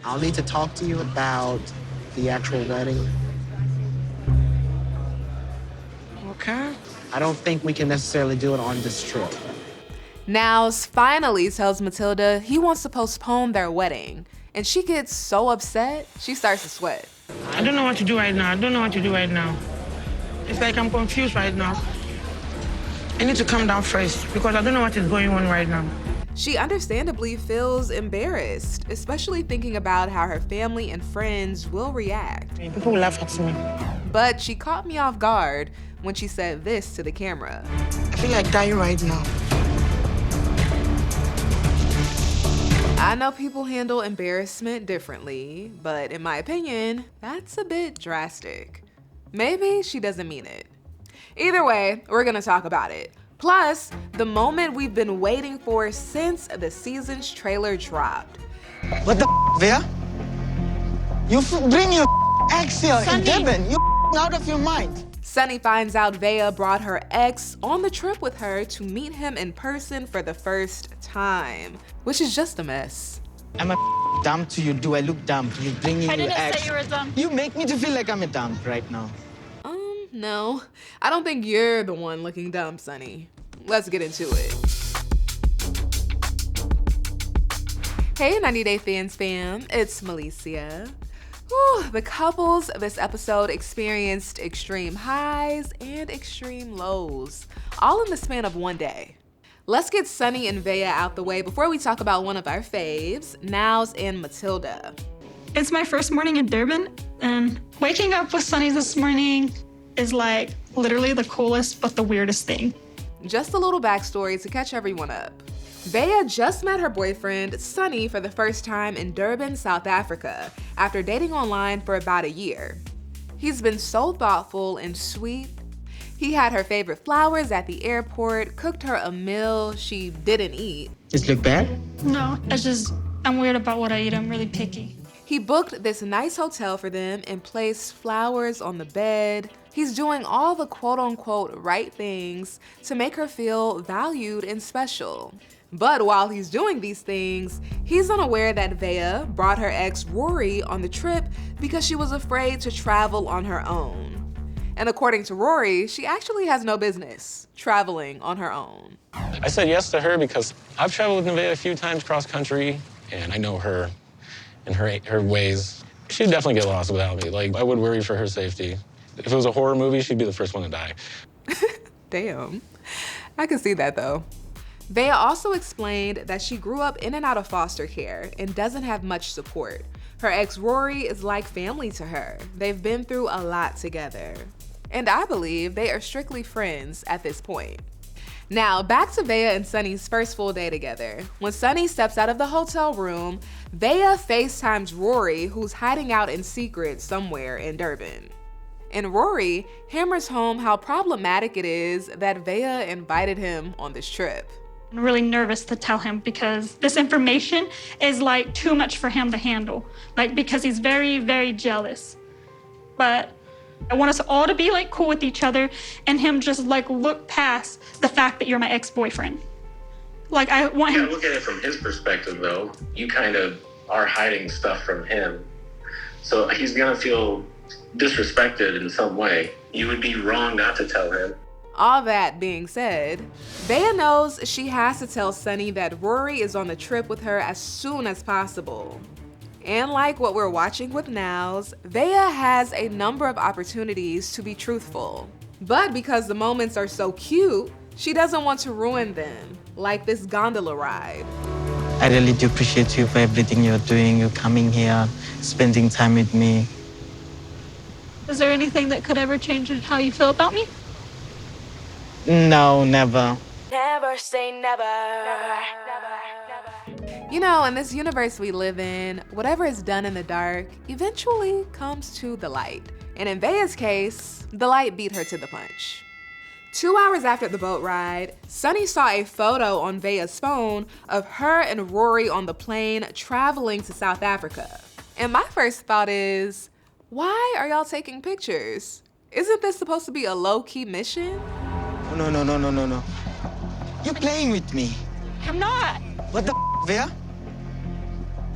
I'll need to talk to you about the actual wedding. Okay. I don't think we can necessarily do it on this trip. Niles finally tells Matilda he wants to postpone their wedding, and she gets so upset, she starts to sweat. I don't know what to do right now. I don't know what to do right now. It's like I'm confused right now. I need to calm down first because I don't know what is going on right now. She understandably feels embarrassed, especially thinking about how her family and friends will react. People will laugh at me. But she caught me off guard when she said this to the camera. I feel like dying right now. I know people handle embarrassment differently, but in my opinion, that's a bit drastic. Maybe she doesn't mean it. Either way, we're gonna talk about it. Plus, the moment we've been waiting for since the season's trailer dropped. What the Veah? You bring your ex here in Devon. You out of your mind. Sunny finds out Veah brought her ex on the trip with her to meet him in person for the first time, which is just a mess. Am I dumb to you? Do I look dumb? You bring in your ex? I didn't say you were dumb. You make me to feel like I'm a dumb right now. No. I don't think you're the one looking dumb, Sunny. Let's get into it. Hey 90 Day Fans fam, it's Melicia. Whew, the couples this episode experienced extreme highs and extreme lows, all in the span of one day. Let's get Sunny and Veah out the way before we talk about one of our faves, Niles and Matilda. It's my first morning in Durban, and waking up with Sunny this morning is like literally the coolest but the weirdest thing. Just a little backstory to catch everyone up. Veah just met her boyfriend, Sunny, for the first time in Durban, South Africa, after dating online for about a year. He's been so thoughtful and sweet. He had her favorite flowers at the airport, cooked her a meal she didn't eat. Does it look bad? No, it's just, I'm weird about what I eat. I'm really picky. He booked this nice hotel for them and placed flowers on the bed. He's doing all the quote-unquote right things to make her feel valued and special. But while he's doing these things, he's unaware that Veah brought her ex Rory on the trip because she was afraid to travel on her own. And according to Rory, she actually has no business traveling on her own. I said yes to her because I've traveled with Veah a few times cross country, and I know her and her ways. She'd definitely get lost without me. Like, I would worry for her safety. If it was a horror movie, she'd be the first one to die. Damn. I can see that though. Veah also explained that she grew up in and out of foster care and doesn't have much support. Her ex Rory is like family to her. They've been through a lot together. And I believe they are strictly friends at this point. Now, back to Veah and Sunny's first full day together. When Sunny steps out of the hotel room, Veah FaceTimes Rory, who's hiding out in secret somewhere in Durban. And Rory hammers home how problematic it is that Veah invited him on this trip. I'm really nervous to tell him because this information is like too much for him to handle. Like, because he's very, very jealous. But I want us all to be like cool with each other and him just like look past the fact that you're my ex-boyfriend. Like, I want him. Yeah, look at it from his perspective though. You kind of are hiding stuff from him. So he's gonna feel disrespected in some way. You would be wrong not to tell him. All that being said, Veah knows she has to tell Sunny that Rory is on the trip with her as soon as possible. And like what we're watching with Niles, Veah has a number of opportunities to be truthful. But because the moments are so cute, she doesn't want to ruin them, like this gondola ride. I really do appreciate you for everything you're doing. You coming here, spending time with me. Is there anything that could ever change how you feel about me? No, never. Never say never. You know, in this universe we live in, whatever is done in the dark eventually comes to the light. And in Veah's case, the light beat her to the punch. 2 hours after the boat ride, Sunny saw a photo on Veah's phone of her and Rory on the plane traveling to South Africa. And my first thought is, why are y'all taking pictures? Isn't this supposed to be a low-key mission? No. You're playing with me. I'm not. What the Veah?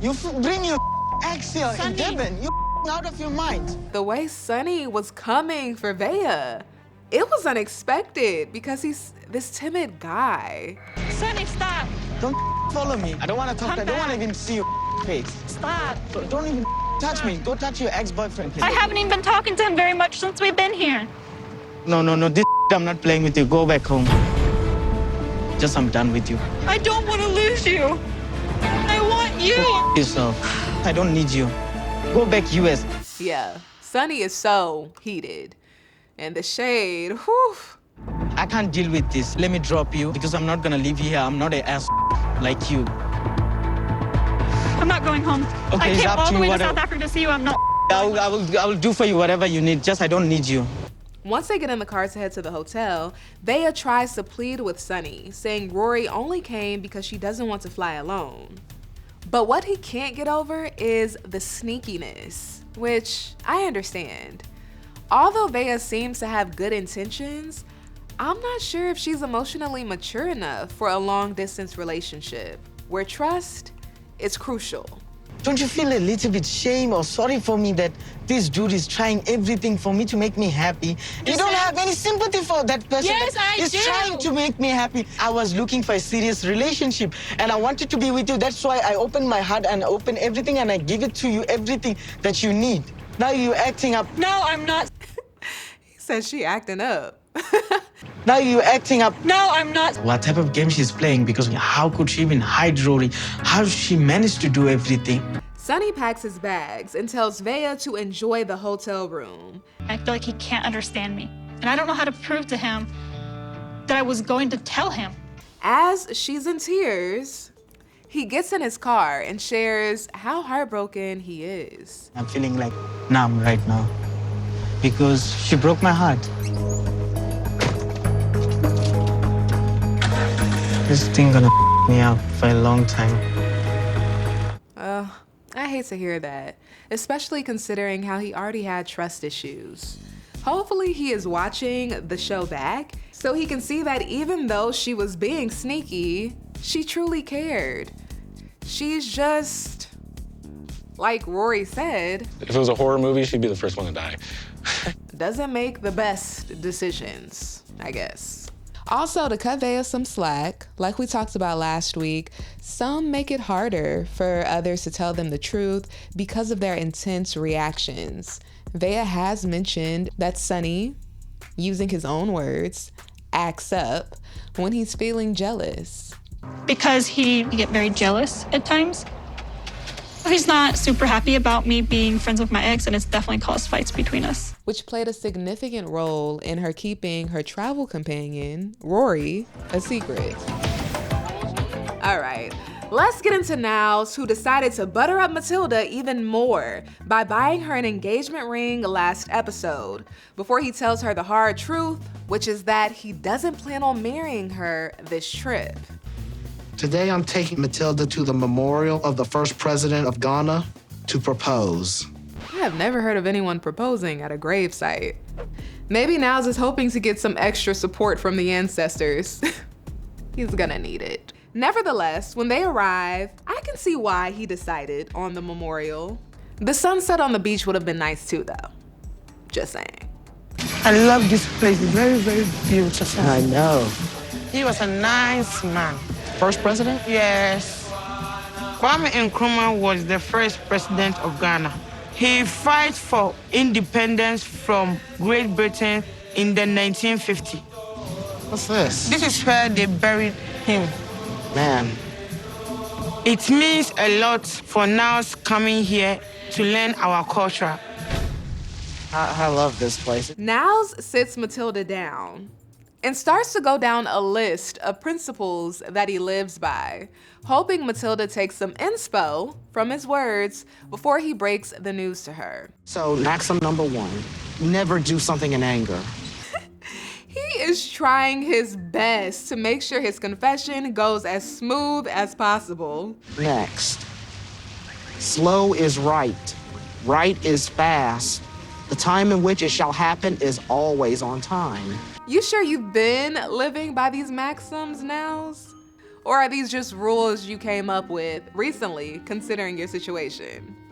You bring your ex here in Devon. You out of your mind. The way Sonny was coming for Veah, it was unexpected because he's this timid guy. Sonny, stop. Don't follow me. I don't want to talk. Come I don't want to back. even see your face. Stop. Don't even touch me. Go touch your ex-boyfriend, please. I haven't even been talking to him very much since we've been here. No. This I'm not playing with you. Go back home. Just I'm done with you. I don't want to lose you. I want you. Yourself. I don't need you. Go back US. Yeah, Sonny is so heated. And the shade, whew. I can't deal with this. Let me drop you because I'm not gonna leave you here. I'm not an ass like you. I'm not going home. Okay, I it's came up all to the you, way to whatever. South Africa to see you. I'm not. I will do for you whatever you need. Just I don't need you. Once they get in the car to head to the hotel, Veah tries to plead with Sonny, saying Rory only came because she doesn't want to fly alone. But what he can't get over is the sneakiness, which I understand. Although Veah seems to have good intentions, I'm not sure if she's emotionally mature enough for a long-distance relationship, where trust is crucial. Don't you feel a little bit shame or sorry for me that this dude is trying everything for me to make me happy? You don't have any sympathy for that person Yes, that I is do. trying to make me happy. I was looking for a serious relationship and I wanted to be with you. That's why I opened my heart and opened everything and I give it to you, everything that you need. Now you're acting up. No, I'm not. He says she acting up. Now you're acting up. No, I'm not. What type of game she's playing? Because how could she even hide Rory? How did she manage to do everything? Sonny packs his bags and tells Veah to enjoy the hotel room. I feel like he can't understand me. And I don't know how to prove to him that I was going to tell him. As she's in tears, he gets in his car and shares how heartbroken he is. I'm feeling like numb right now because she broke my heart. This thing gonna me up for a long time. I hate to hear that, especially considering how he already had trust issues. Hopefully he is watching the show back so he can see that even though she was being sneaky, she truly cared. She's just, like Rory said, If it was a horror movie, she'd be the first one to die. doesn't make the best decisions, I guess. Also, to cut Veah some slack, like we talked about last week, some make it harder for others to tell them the truth because of their intense reactions. Veah has mentioned that Sonny, using his own words, acts up when he's feeling jealous. Because he get very jealous at times. He's not super happy about me being friends with my ex, and it's definitely caused fights between us. Which played a significant role in her keeping her travel companion, Rory, a secret. All right, let's get into Niles, who decided to butter up Matilda even more by buying her an engagement ring last episode, before he tells her the hard truth, which is that he doesn't plan on marrying her this trip. Today, I'm taking Matilda to the memorial of the first president of Ghana to propose. I have never heard of anyone proposing at a gravesite. Maybe Niles is hoping to get some extra support from the ancestors. He's gonna need it. Nevertheless, when they arrive, I can see why he decided on the memorial. The sunset on the beach would have been nice too, though. Just saying. I love this place. It's very, very beautiful. I know. He was a nice man. First president? Yes. Kwame Nkrumah was the first president of Ghana. He fought for independence from Great Britain in the 1950s. What's this? This is where they buried him. Man, It means a lot for Niles coming here to learn our culture. I love this place. Niles sits Matilda down and starts to go down a list of principles that he lives by, hoping Matilda takes some inspo from his words before he breaks the news to her. So, maxim number 1, never do something in anger. He is trying his best to make sure his confession goes as smooth as possible. Next, slow is right. Right is fast. The time in which it shall happen is always on time. You sure you've been living by these maxims, Niles? Or are these just rules you came up with recently, considering your situation?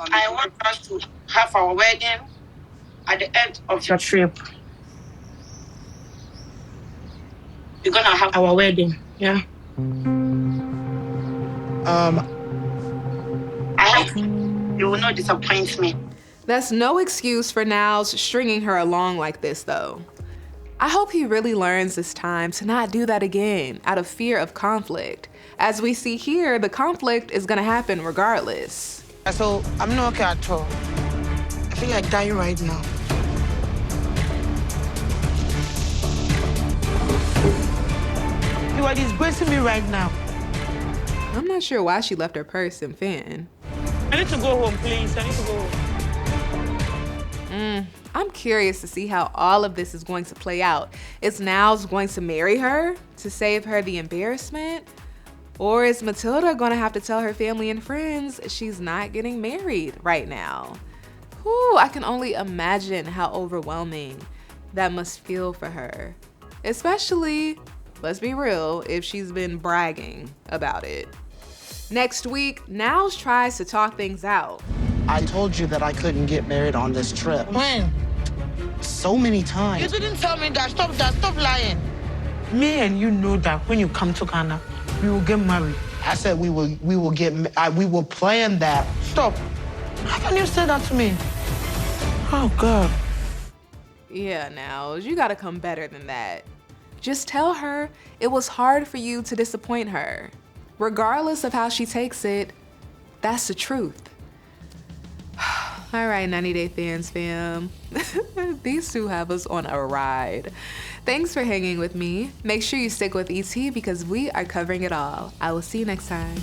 I want us to have our wedding at the end of your trip. We're gonna have our wedding, yeah? I hope you will not disappoint me. That's no excuse for Niles stringing her along like this, though. I hope he really learns this time to not do that again out of fear of conflict. As we see here, the conflict is gonna happen regardless. So I'm not okay at all. I feel like dying right now. You are disgracing me right now. I'm not sure why she left her purse in Finn. I need to go home, please. I need to go home. I'm curious to see how all of this is going to play out. Is Niles going to marry her to save her the embarrassment? Or is Matilda going to have to tell her family and friends she's not getting married right now? Whew, I can only imagine how overwhelming that must feel for her. Especially, let's be real, if she's been bragging about it. Next week, Niles tries to talk things out. I told you that I couldn't get married on this trip. When? So many You times. didn't tell me that. Stop lying. Me and you know that when you come to Ghana, we will get married. I said we will plan that. Stop. How can you say that to me? Oh, God. Yeah, Niles, you gotta come better than that. Just tell her it was hard for you to disappoint her. Regardless of how she takes it, that's the truth. All right, 90 Day Fans fam. These two have us on a ride. Thanks for hanging with me. Make sure you stick with ET because we are covering it all. I will see you next time.